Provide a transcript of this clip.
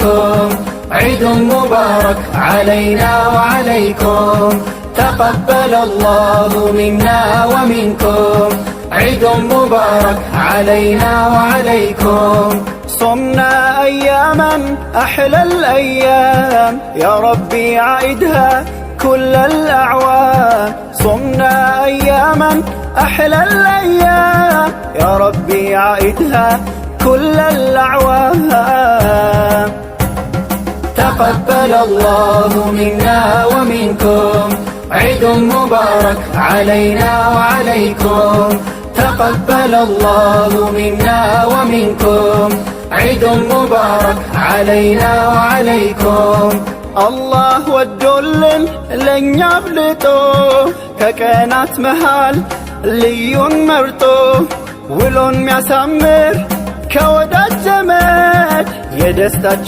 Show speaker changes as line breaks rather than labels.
ومنكم عيد مبارك علينا وعليكم تقبل الله منا ومنكم عيد مبارك علينا وعليكم صمنا أياما أحلى الأيام يا ربي عيدها كل الأعوام صمنا أياما أحلى الأيام يا ربي عيدها كل الأعوام تقبل الله منا ومنكم عيد مبارك علينا وعليكم تقبل الله منا ومنكم عيد مبارك علينا وعليكم الله ወዶልን ለኛ አብልጦ ከቀናት መሃል ልዩን መርጦ ውሎን ሚያሳምር ከወዳጅ ዘመድ የደስታችን